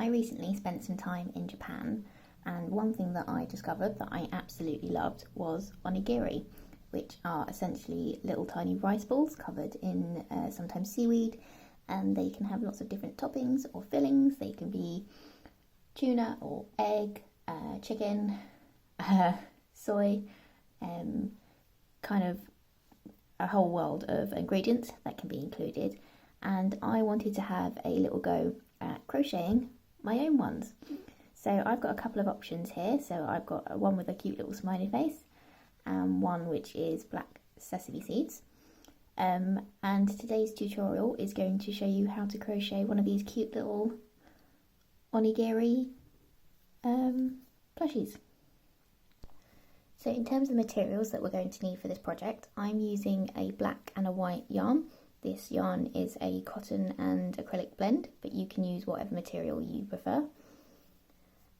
recently spent some time in Japan, and one thing that I discovered that I absolutely loved was onigiri, which are essentially little tiny rice balls covered in sometimes seaweed, and they can have lots of different toppings or fillings. They can be tuna or egg, chicken, soy, kind of a whole world of ingredients that can be included. And I wanted to have a little go at crocheting my own ones. So I've got a couple of options here. So I've got one with a cute little smiley face and one which is black sesame seeds. And today's tutorial is going to show you how to crochet one of these cute little onigiri plushies. So in terms of the materials that we're going to need for this project, I'm using a black and a white yarn. This yarn is a cotton and acrylic blend, but you can use whatever material you prefer.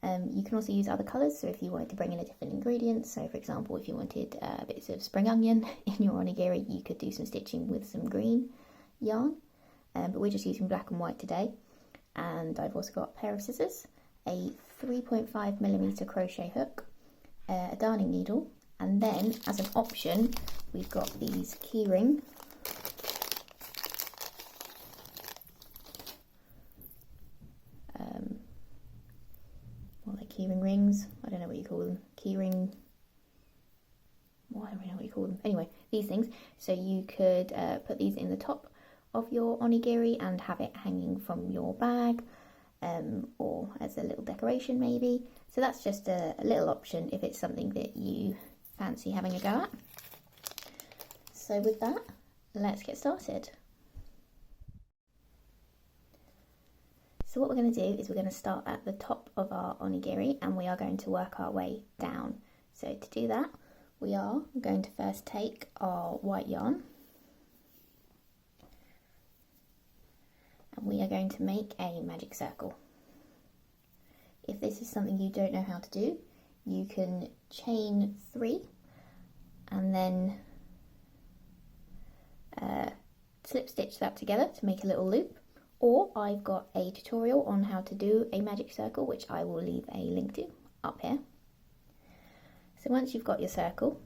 You can also use other colours, so if you wanted to bring in a different ingredient, so for example if you wanted bits of spring onion in your onigiri, you could do some stitching with some green yarn, but we're just using black and white today. And I've also got a pair of scissors, a 3.5mm crochet hook, a darning needle, and then as an option we've got these keyring keyring rings, I don't know what you call them, keyring, well, I don't really know what you call them, anyway, these things. So you could put these in the top of your onigiri and have it hanging from your bag, or as a little decoration maybe. So that's just a little option if it's something that you fancy having a go at. So with that, let's get started. So what we're going to do is we're going to start at the top of our onigiri and we are going to work our way down. So to do that, we are going to first take our white yarn and we are going to make a magic circle. If this is something you don't know how to do, you can chain 3 and then slip stitch that together to make a little loop. Or I've got a tutorial on how to do a magic circle, which I will leave a link to up here. So once you've got your circle,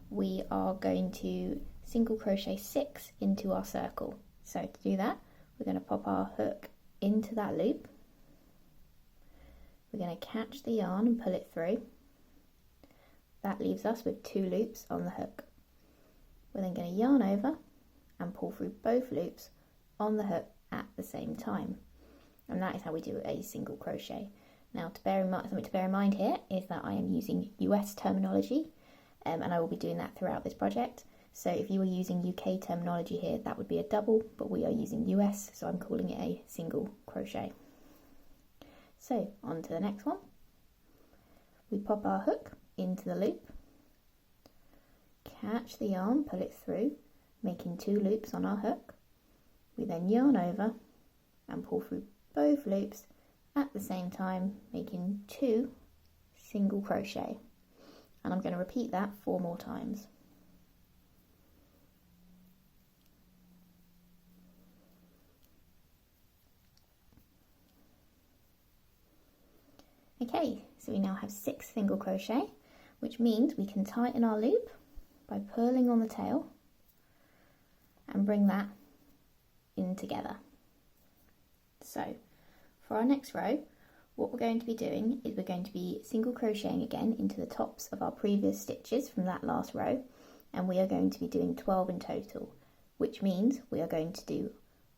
we are going to single crochet 6 into our circle. So to do that, we're going to pop our hook into that loop. We're going to catch the yarn and pull it through. That leaves us with 2 loops on the hook. We're then going to yarn over and pull through both loops on the hook at the same time, and that is how we do a single crochet. Now to bear in mind, something to bear in mind here is that I am using US terminology, and I will be doing that throughout this project. So if you were using UK terminology here, that would be a double, but we are using US, so I'm calling it a single crochet. So on to the next one. We pop our hook into the loop, catch the yarn, pull it through, making 2 loops on our hook. We then yarn over and pull through both loops at the same time, making 2 single crochet. And I'm going to repeat that 4 more times. Okay, so we now have 6 single crochet, which means we can tighten our loop by pulling on the tail and bring that in together. So for our next row, what we're going to be doing is we're going to be single crocheting again into the tops of our previous stitches from that last row, and we are going to be doing 12 in total, which means we are going to do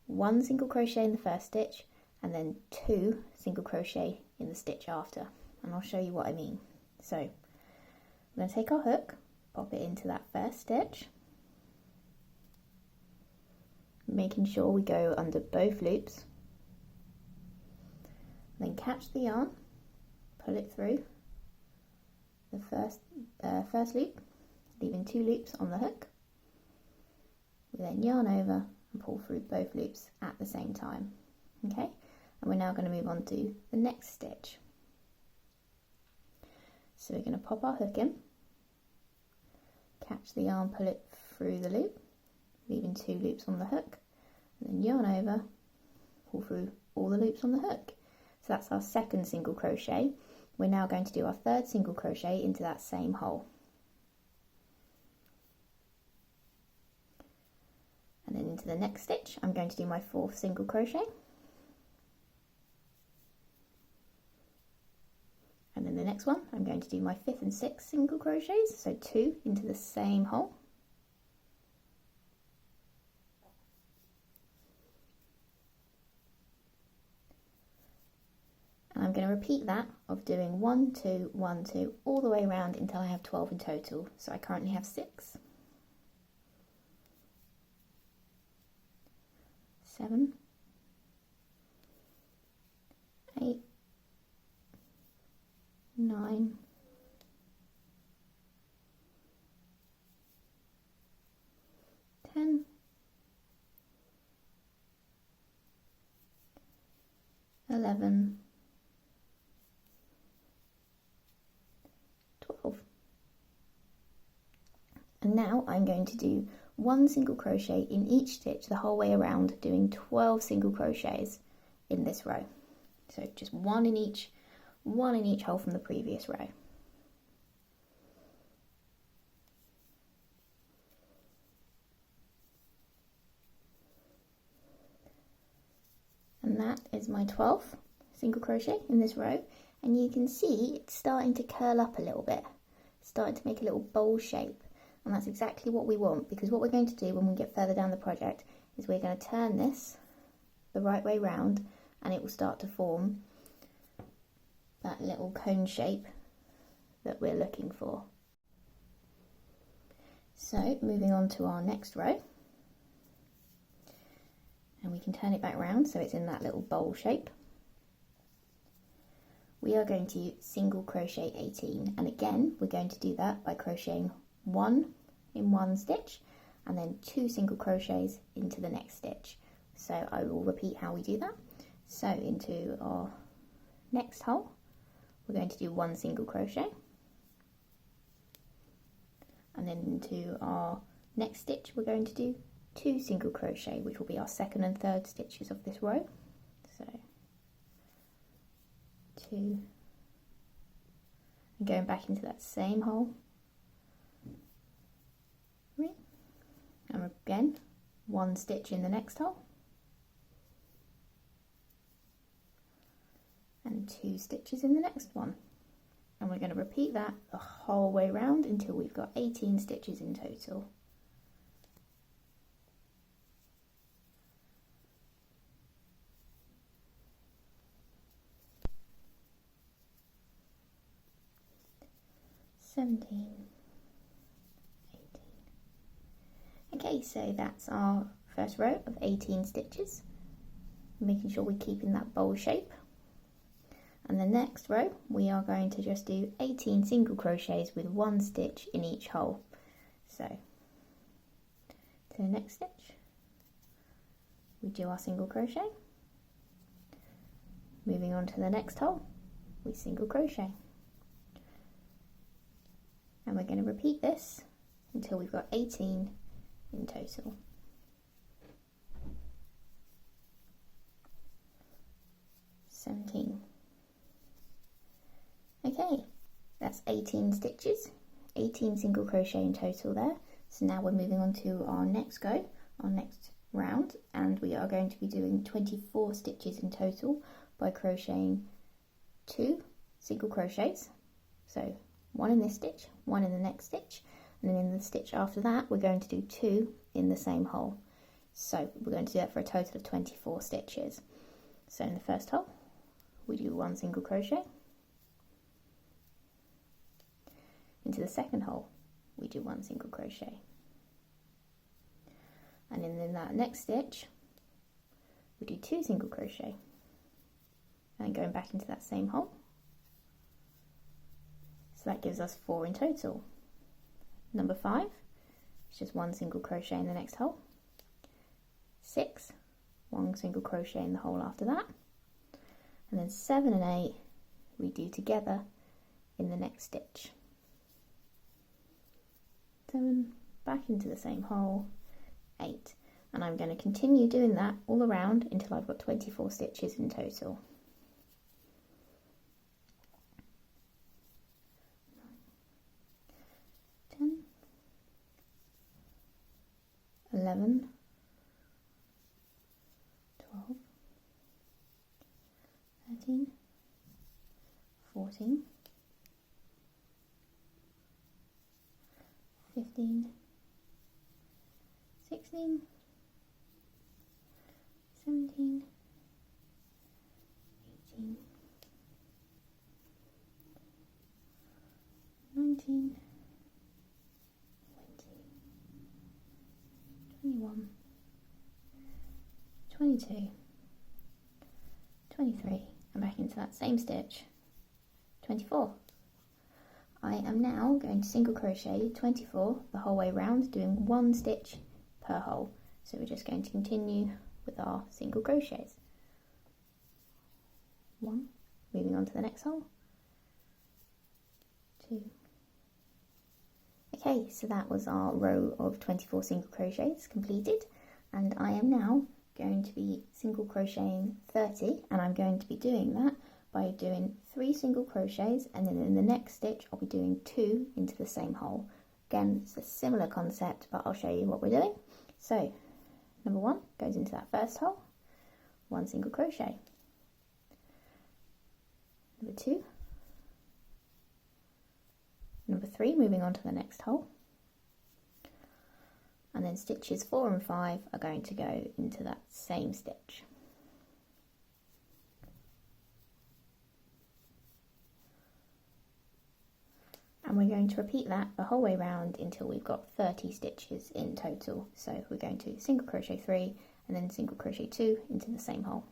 1 single crochet in the first stitch and then 2 single crochet in the stitch after, and I'll show you what I mean. So we're going to take our hook, pop it into that first stitch, making sure we go under both loops, then catch the yarn, pull it through the first loop, leaving 2 loops on the hook. We then yarn over and pull through both loops at the same time. Okay, and we're now going to move on to the next stitch. So we're going to pop our hook in, catch the yarn, pull it through the loop, leaving 2 loops on the hook, and then yarn over, pull through all the loops on the hook. So that's our second single crochet. We're now going to do our third single crochet into that same hole. And then into the next stitch, I'm going to do my fourth single crochet. And then the next one, I'm going to do my fifth and sixth single crochets, so 2 into the same hole. And I'm going to repeat that of doing 1, 2, 1, 2 all the way around until I have 12 in total. So I currently have 6, 7, 8, 9, 10, 11, 12. And now I'm going to do 1 single crochet in each stitch the whole way around, doing 12 single crochets in this row. So just one in each hole from the previous row. And that is my 12th single crochet in this row, and you can see it's starting to curl up a little bit, it's starting to make a little bowl shape, and that's exactly what we want, because what we're going to do when we get further down the project is we're going to turn this the right way round, and it will start to form that little cone shape that we're looking for. So moving on to our next row, and we can turn it back round so it's in that little bowl shape. We are going to single crochet 18, and again we're going to do that by crocheting 1 in one stitch and then 2 single crochets into the next stitch. So I will repeat how we do that. So into our next hole, we're going to do 1 single crochet, and then into our next stitch we're going to do 2 single crochet, which will be our second and third stitches of this row. So 2, and going back into that same hole, 3, and again 1 stitch in the next hole, and 2 stitches in the next one, and we're going to repeat that the whole way round until we've got 18 stitches in total. Okay, so that's our first row of 18 stitches, making sure we're keeping that bowl shape. And the next row we are going to just do 18 single crochets with 1 stitch in each hole. So to the next stitch we do our single crochet, moving on to the next hole we single crochet, and we're going to repeat this until we've got 18 in total. Okay, that's 18 stitches, 18 single crochet in total there. So now we're moving on to our next round, and we are going to be doing 24 stitches in total by crocheting 2 single crochets. So 1 in this stitch, 1 in the next stitch, and then in the stitch after that we're going to do 2 in the same hole. So we're going to do that for a total of 24 stitches. So in the first hole we do 1 single crochet, into the second hole we do 1 single crochet, and then in that next stitch we do 2 single crochet, and then going back into that same hole. So that gives us 4 in total. Number 5 is just 1 single crochet in the next hole, 6, 1 single crochet in the hole after that, and then 7 and 8 we do together in the next stitch. 7, back into the same hole, 8, and I'm going to continue doing that all around until I've got 24 stitches in total. 11, 12, 13, 14, 15, 16, 17, 18, 19, 20, 21, 22, 23, and back into that same stitch, 24. I am now going to single crochet 24 the whole way round, doing one stitch per hole. So we're just going to continue with our single crochets. 1, moving on to the next hole, 2. Okay, so that was our row of 24 single crochets completed, and I am now going to be single crocheting 30, and I'm going to be doing that by doing 3 single crochets, and then in the next stitch I'll be doing 2 into the same hole. Again, it's a similar concept, but I'll show you what we're doing. So number 1 goes into that first hole, 1 single crochet. Number 2, number 3, moving on to the next hole, and then stitches 4 and 5 are going to go into that same stitch. And we're going to repeat that the whole way round until we've got 30 stitches in total. So we're going to single crochet 3 and then single crochet 2 into the same hole.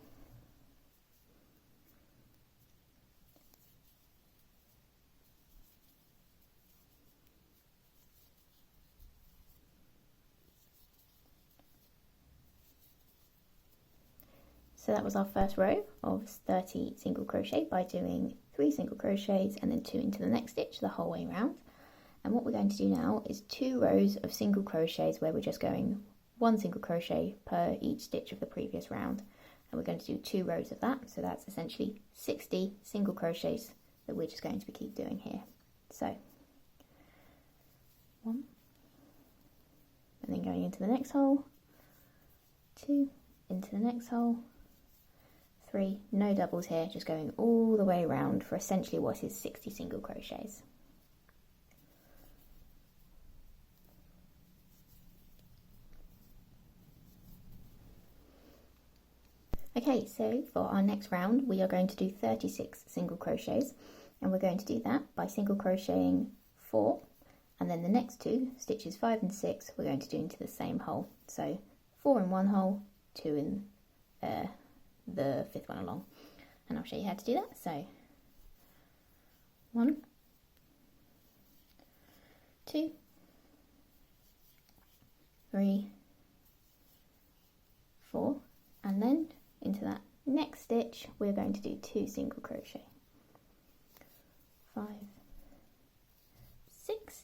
So that was our first row of 30 single crochet by doing 3 single crochets and then 2 into the next stitch the whole way round. And what we're going to do now is 2 rows of single crochets where we're just going 1 single crochet per each stitch of the previous round, and we're going to do 2 rows of that, so that's essentially 60 single crochets that we're just going to keep doing here. So 1, and then going into the next hole, 2 into the next hole, 3, no doubles here, just going all the way around for essentially what is 60 single crochets. Okay, so for our next round we are going to do 36 single crochets, and we're going to do that by single crocheting 4, and then the next 2, stitches 5 and 6, we're going to do into the same hole. So 4 in one hole, 2 in the 5th one along, and I'll show you how to do that. So 1, 2, 3, 4, and then into that next stitch we're going to do 2 single crochet, 5, 6,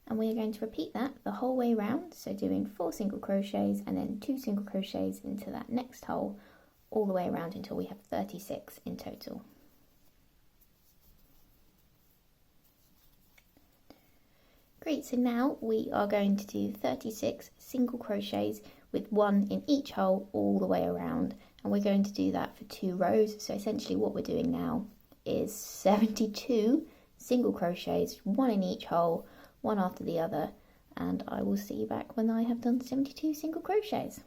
and we are going to repeat that the whole way round, so doing 4 single crochets and then 2 single crochets into that next hole all the way around until we have 36 in total. Great, so now we are going to do 36 single crochets with 1 in each hole all the way around, and we're going to do that for 2 rows. So essentially what we're doing now is 72 single crochets, 1 in each hole, 1 after the other, and I will see you back when I have done 72 single crochets.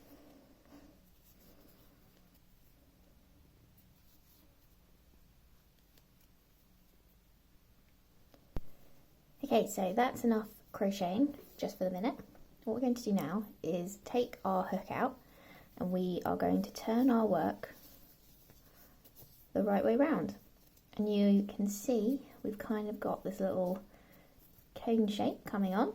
Okay, so that's enough crocheting just for the minute. What we're going to do now is take our hook out, and we are going to turn our work the right way round. And you can see we've kind of got this little cone shape coming on.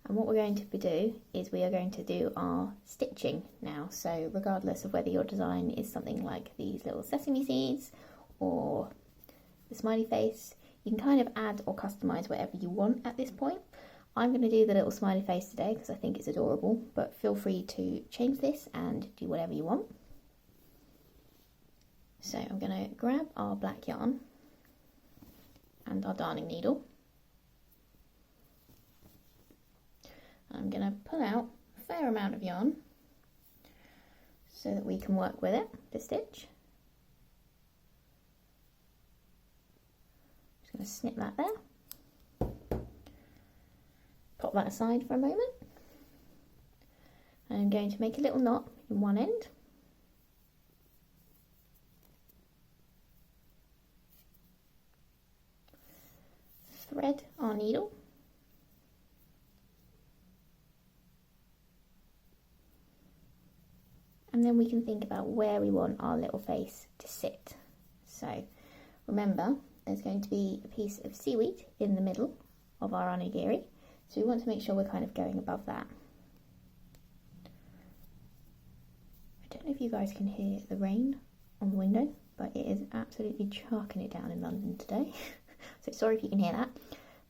And what we're going to do is we are going to do our stitching now. So regardless of whether your design is something like these little sesame seeds or the smiley face, you can kind of add or customise whatever you want at this point. I'm going to do the little smiley face today because I think it's adorable, but feel free to change this and do whatever you want. So I'm going to grab our black yarn and our darning needle. I'm going to pull out a fair amount of yarn so that we can work with it to stitch. Just going to snip that there. Pop that aside for a moment. I'm going to make a little knot in one end. Thread our needle. And then we can think about where we want our little face to sit. So remember, there's going to be a piece of seaweed in the middle of our onigiri. So we want to make sure we're kind of going above that. I don't know if you guys can hear the rain on the window, but it is absolutely chucking it down in London today. So sorry if you can hear that.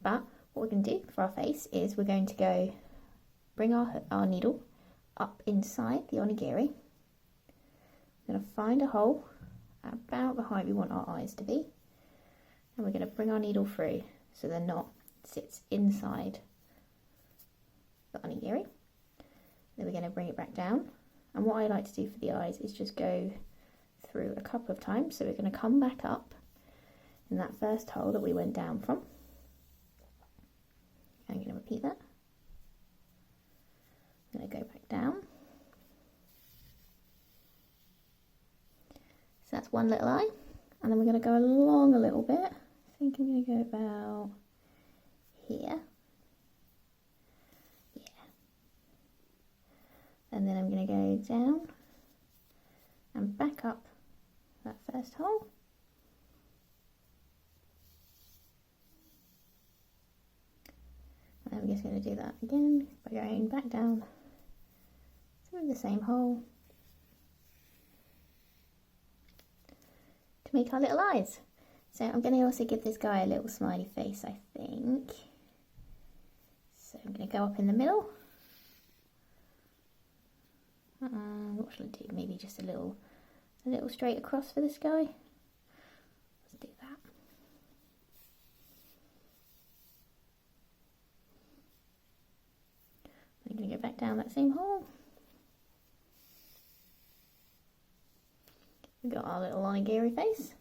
But what we're going to do for our face is we're going to go bring our needle up inside the onigiri. We're going to find a hole at about the height we want our eyes to be. And we're going to bring our needle through so the knot sits inside the onigiri. Then we're going to bring it back down. And what I like to do for the eyes is just go through a couple of times. So we're going to come back up in that first hole that we went down from. I'm going to repeat that. I'm going to go back down. So that's one little eye. And then we're going to go along a little bit. I think I'm going to go about here. Yeah. And then I'm going to go down and back up that first hole. And I'm just going to do that again by going back down through the same hole to make our little eyes. So I'm going to also give this guy a little smiley face, I think. So I'm going to go up in the middle. What shall I do? Maybe just a little straight across for this guy. Let's do that. I'm going to go back down that same hole. We've got our little onigiri face.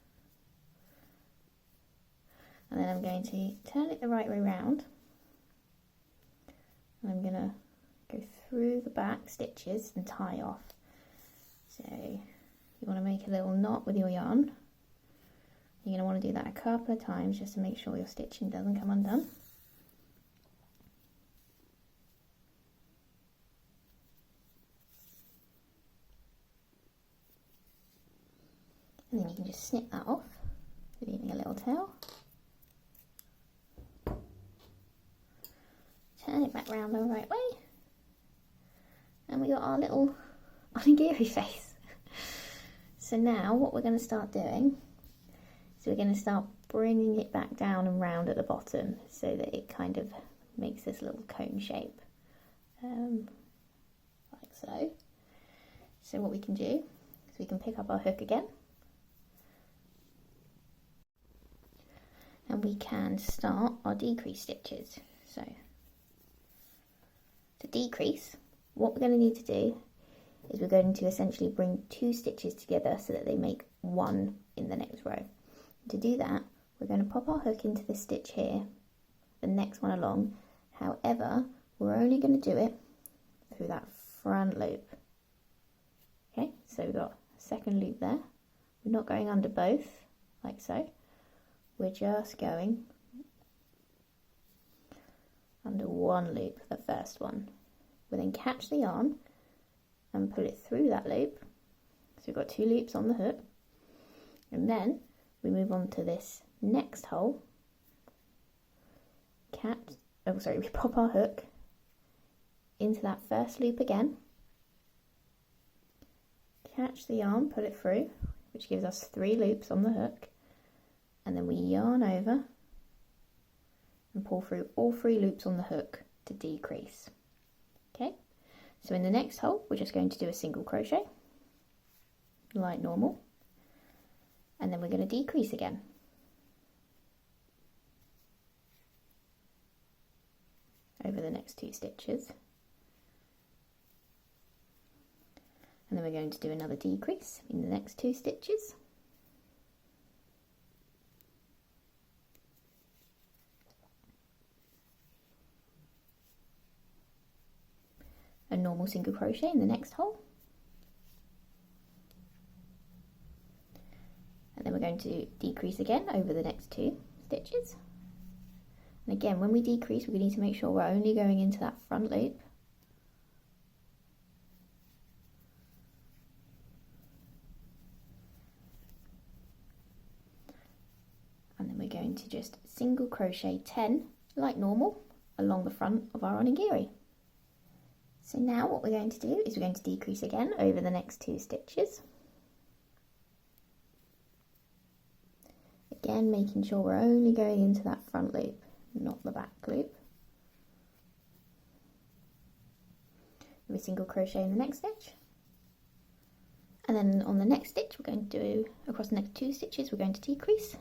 And then I'm going to turn it the right way round. And I'm going to go through the back stitches and tie off. So you want to make a little knot with your yarn. You're going to want to do that a couple of times just to make sure your stitching doesn't come undone. And then you can just snip that off, leaving a little tail. Turn it back round the right way. And we got our little onigiri face. So now what we're going to start doing is we're going to start bringing it back down and round at the bottom so that it kind of makes this little cone shape, like so. So what we can do is we can pick up our hook again. And we can start our decrease stitches. So to decrease, what we're going to need to do is we're going to essentially bring two stitches together so that they make one in the next row. To do that, we're going to pop our hook into this stitch here, the next one along. However, we're only going to do it through that front loop. Okay, so we've got a second loop there. We're not going under both, like so. We're just going under one loop, the first one. We then catch the yarn and pull it through that loop. So we've got two loops on the hook. And then we move on to this next hole. We pop our hook into that first loop again. Catch the yarn, pull it through, which gives us 3 loops on the hook. And then we yarn over and pull through all 3 loops on the hook to decrease. Okay, so in the next hole we're just going to do a single crochet like normal, and then we're going to decrease again. Over the next 2 stitches. And then we're going to do another decrease in the next 2 stitches. A normal single crochet in the next hole. And then we're going to decrease again over the next 2 stitches. And again, when we decrease, we need to make sure we're only going into that front loop. And then we're going to just single crochet 10 like normal along the front of our onigiri. So now what we're going to do is we're going to decrease again over the next 2 stitches. Again, making sure we're only going into that front loop, not the back loop. We single crochet in the next stitch. And then on the next stitch, we're going to do, across the next 2 stitches, we're going to decrease.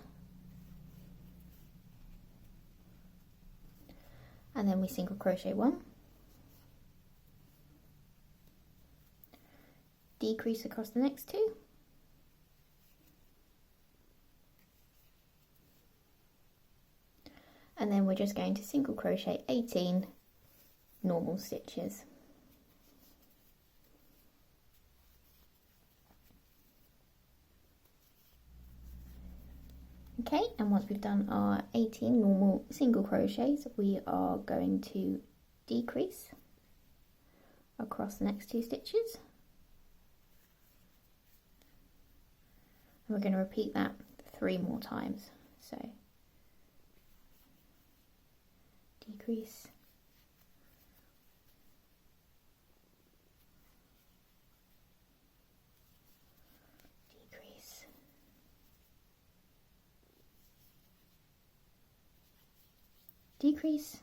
And then we single crochet 1. Decrease across the next 2. And then we're just going to single crochet 18 normal stitches. Okay, and once we've done our 18 normal single crochets, we are going to decrease across the next 2 stitches. And we're going to repeat that 3 more times. So decrease, decrease, decrease,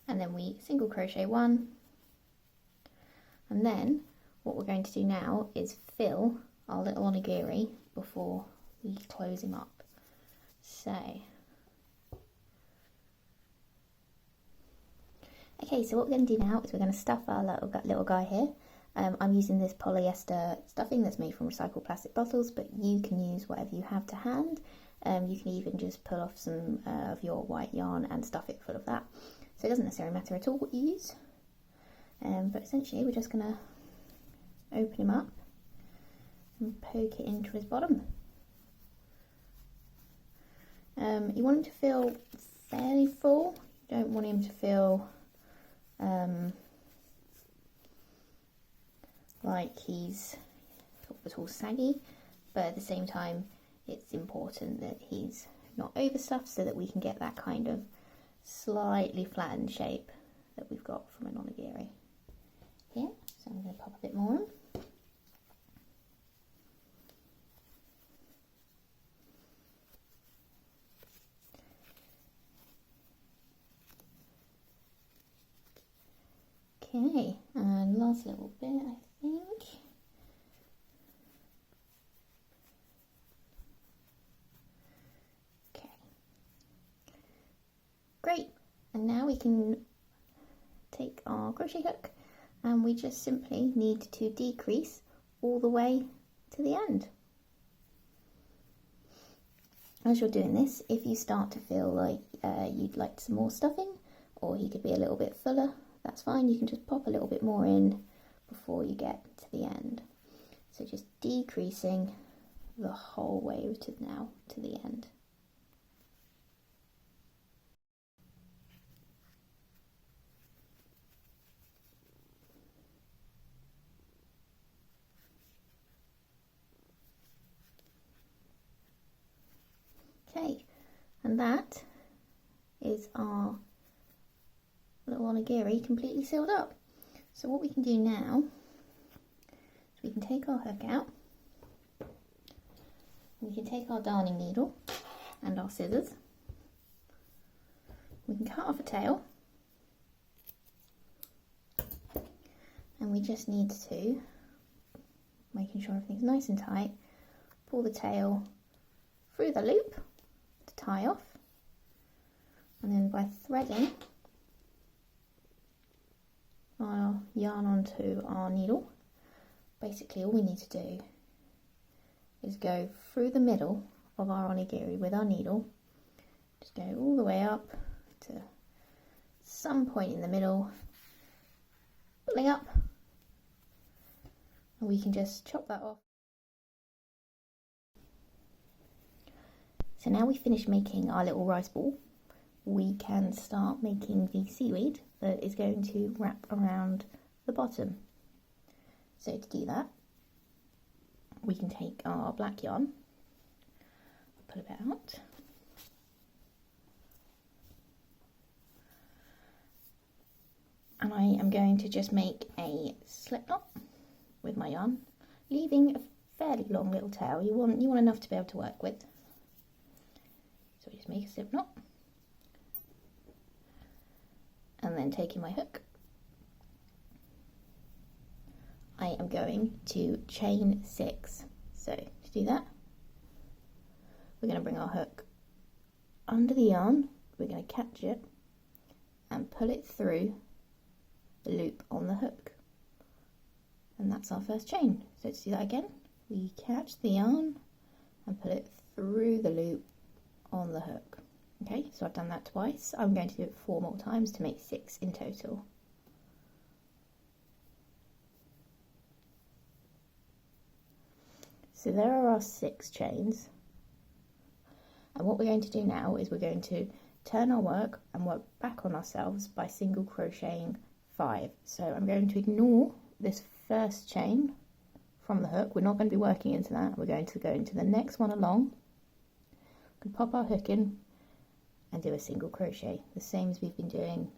and then we single crochet 1. And then what we're going to do now is fill our little onigiri before we close him up. Okay, so what we're going to do now is we're going to stuff our little guy here. I'm using this polyester stuffing that's made from recycled plastic bottles, but you can use whatever you have to hand. You can even just pull off some of your white yarn and stuff it full of that. So it doesn't necessarily matter at all what you use. But essentially we're just going to open him up and poke it into his bottom. You want him to feel fairly full. You don't want him to feel like he's at all saggy, but at the same time it's important that he's not overstuffed so that we can get that kind of slightly flattened shape that we've got from an onigiri here. So I'm going to pop a bit more in. Okay, and last little bit, I think. Okay, great. And now we can take our crochet hook and we just simply need to decrease all the way to the end. As you're doing this, if you start to feel like you'd like some more stuffing, or he could be a little bit fuller, that's fine. You can just pop a little bit more in before you get to the end. So just decreasing the whole way to the end. Okay, and that is our little onigiri completely sealed up. So what we can do now is we can take our hook out, we can take our darning needle and our scissors, we can cut off a tail, and we just need to, making sure everything's nice and tight, pull the tail through the loop to tie off, and then by threading our yarn onto our needle, basically all we need to do is go through the middle of our onigiri with our needle, just go all the way up to some point in the middle, pulling up, and we can just chop that off. So now we've finished making our little rice ball, we can start making the seaweed that is going to wrap around the bottom. So to do that, we can take our black yarn, pull a bit out, and I am going to just make a slip knot with my yarn, leaving a fairly long little tail. You want enough to be able to work with. So we just make a slip knot, and then taking my hook, I am going to chain 6. So to do that, we're going to bring our hook under the yarn, we're going to catch it and pull it through the loop on the hook, and that's our first chain. So to do that again, we catch the yarn and pull it through the loop on the hook. Okay, so I've done that twice. I'm going to do it 4 more times to make 6 in total. So there are our 6 chains, and what we're going to do now is we're going to turn our work and work back on ourselves by single crocheting 5. So I'm going to ignore this first chain from the hook. We're not going to be working into that. We're going to go into the next one along. We can pop our hook in and do a single crochet, the same as we've been doing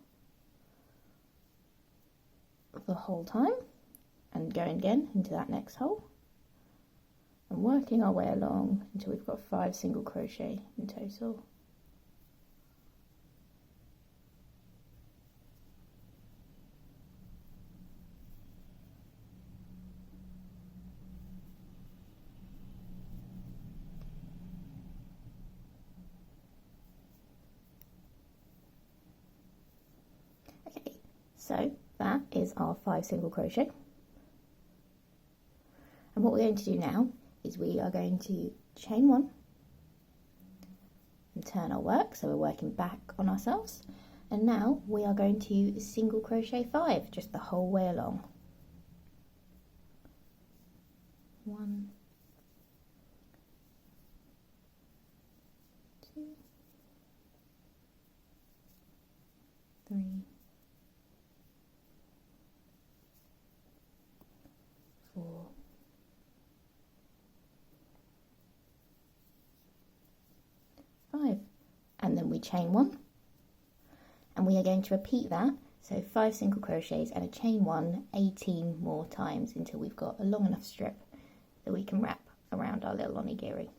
the whole time, and going again into that next hole and working our way along until we've got 5 single crochet in total. Okay, so that is our 5 single crochet, and what we're going to do now is we are going to chain 1 and turn our work, so we're working back on ourselves, and now we are going to single crochet 5 just the whole way along. 1, 2, 3, 4, 5, and then we chain 1, and we are going to repeat that, so 5 single crochets and a chain 1 18 more times until we've got a long enough strip that we can wrap around our little onigiri.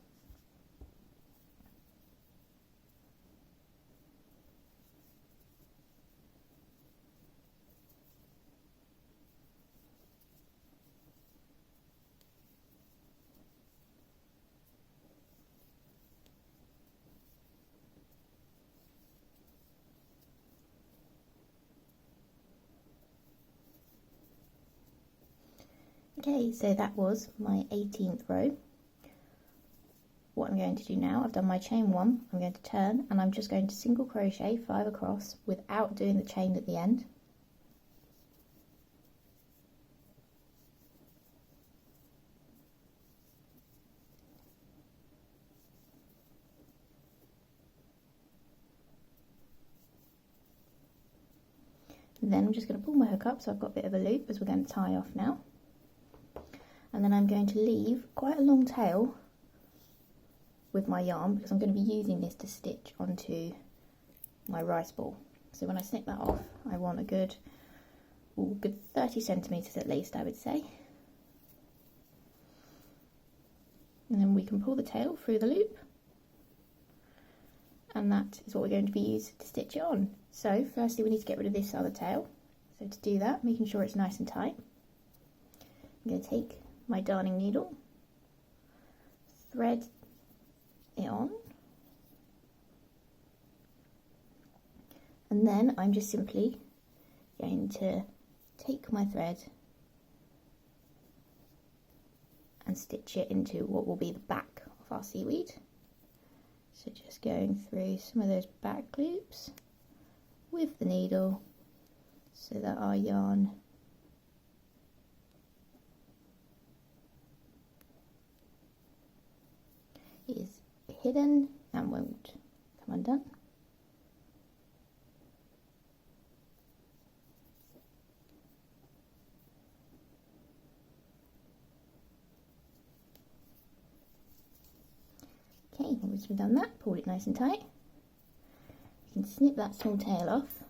Okay, so that was my 18th row. What I'm going to do now, I've done my chain 1, I'm going to turn and I'm just going to single crochet 5 across without doing the chain at the end. And then I'm just going to pull my hook up so I've got a bit of a loop as we're going to tie off now. And then I'm going to leave quite a long tail with my yarn because I'm going to be using this to stitch onto my rice ball. So when I snip that off, I want a good 30 centimetres at least, I would say. And then we can pull the tail through the loop, and that is what we're going to be used to stitch it on. So firstly we need to get rid of this other tail. So to do that, making sure it's nice and tight, I'm going to take my darning needle, thread it on, and then I'm just simply going to take my thread and stitch it into what will be the back of our seaweed. So just going through some of those back loops with the needle so that our yarn is hidden and won't come undone. Okay, once we've done that, pull it nice and tight. You can snip that small tail off.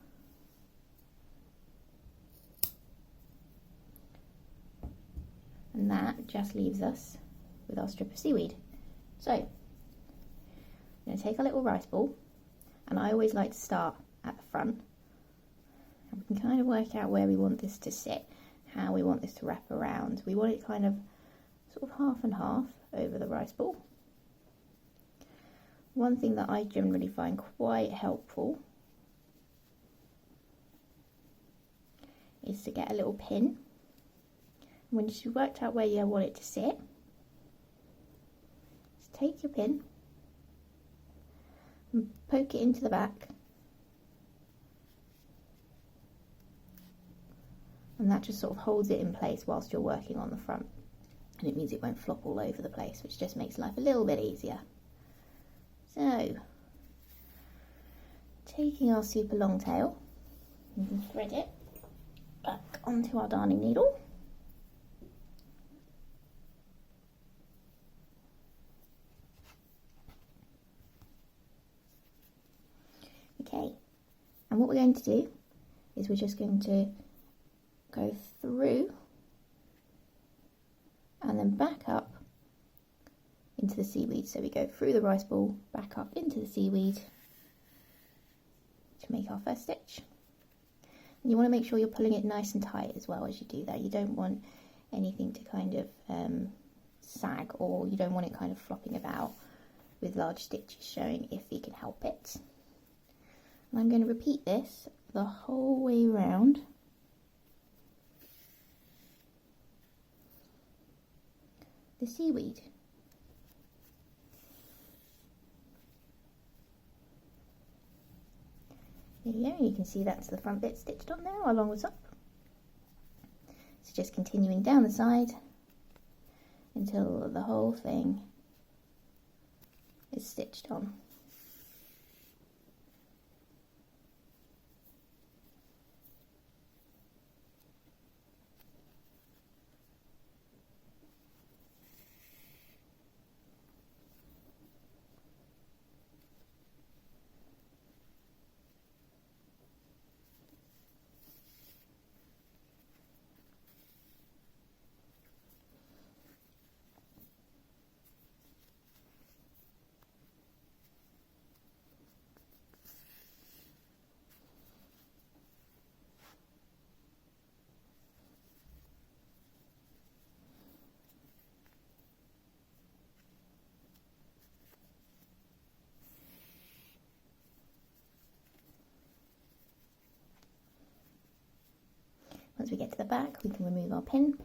And that just leaves us with our strip of seaweed. So, I'm going to take our little rice ball, and I always like to start at the front. And we can kind of work out where we want this to sit, how we want this to wrap around. We want it kind of sort of half and half over the rice ball. One thing that I generally find quite helpful is to get a little pin. When you've worked out where you want it to sit, just take your pin and poke it into the back, and that just sort of holds it in place whilst you're working on the front, and it means it won't flop all over the place, which just makes life a little bit easier. So, taking our super long tail, we can thread it back onto our darning needle. Okay, and what we're going to do is we're just going to go through and then back up into the seaweed. So we go through the rice ball, back up into the seaweed to make our first stitch. And you want to make sure you're pulling it nice and tight as well as you do that. You don't want anything to kind of sag, or you don't want it kind of flopping about with large stitches showing if you can help it. And I'm going to repeat this the whole way around. The seaweed. There you go, you can see that's the front bit stitched on now along the top. So just continuing down the side until the whole thing is stitched on. Once we get to the back, we can remove our pin.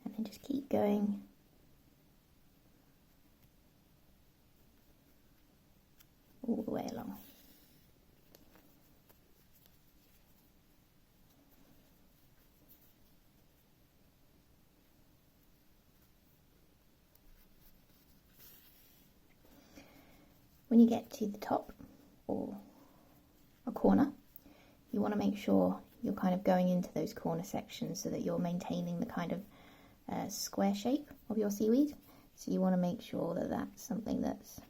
And then just keep going all the way along. When you get to the top or a corner, you want to make sure you're kind of going into those corner sections so that you're maintaining the kind of square shape of your seaweed. So you want to make sure that that's something that's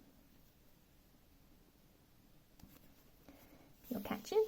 you're catching.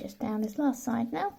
just down this last side now.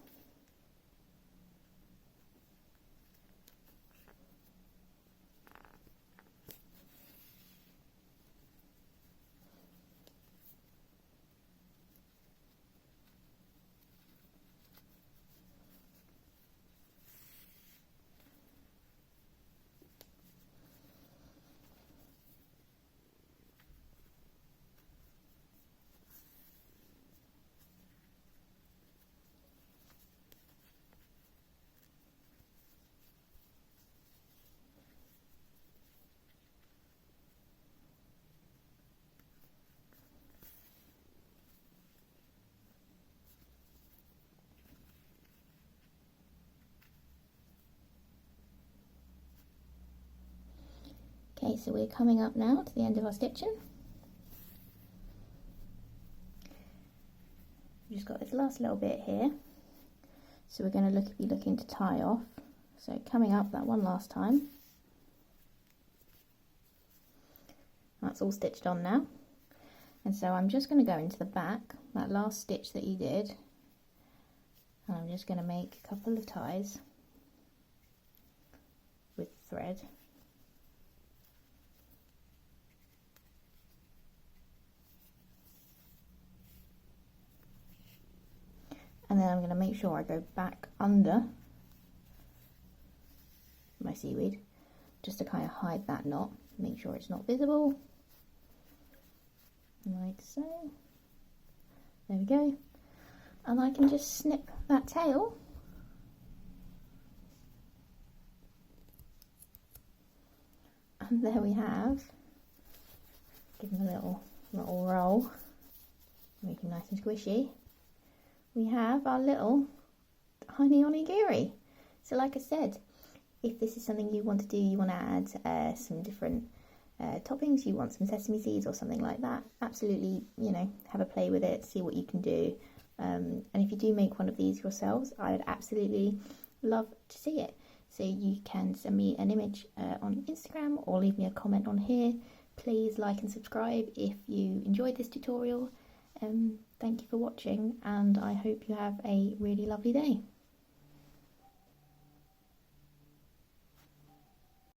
Okay, so we're coming up now to the end of our stitching. We've just got this last little bit here, so we're going to be looking to tie off. So coming up that one last time. That's all stitched on now, and so I'm just going to go into the back, that last stitch that you did, and I'm just going to make a couple of ties with thread. And then I'm going to make sure I go back under my seaweed just to kind of hide that knot, make sure it's not visible, like so. There we go. And I can just snip that tail and there we have, give them a little roll, make them nice and squishy. We have our little tiny onigiri. So like I said, if this is something you want to do, you want to add some different toppings, you want some sesame seeds or something like that, absolutely, you know, have a play with it, see what you can do. And if you do make one of these yourselves, I would absolutely love to see it. So you can send me an image on Instagram or leave me a comment on here. Please like and subscribe if you enjoyed this tutorial. Thank you for watching, and I hope you have a really lovely day.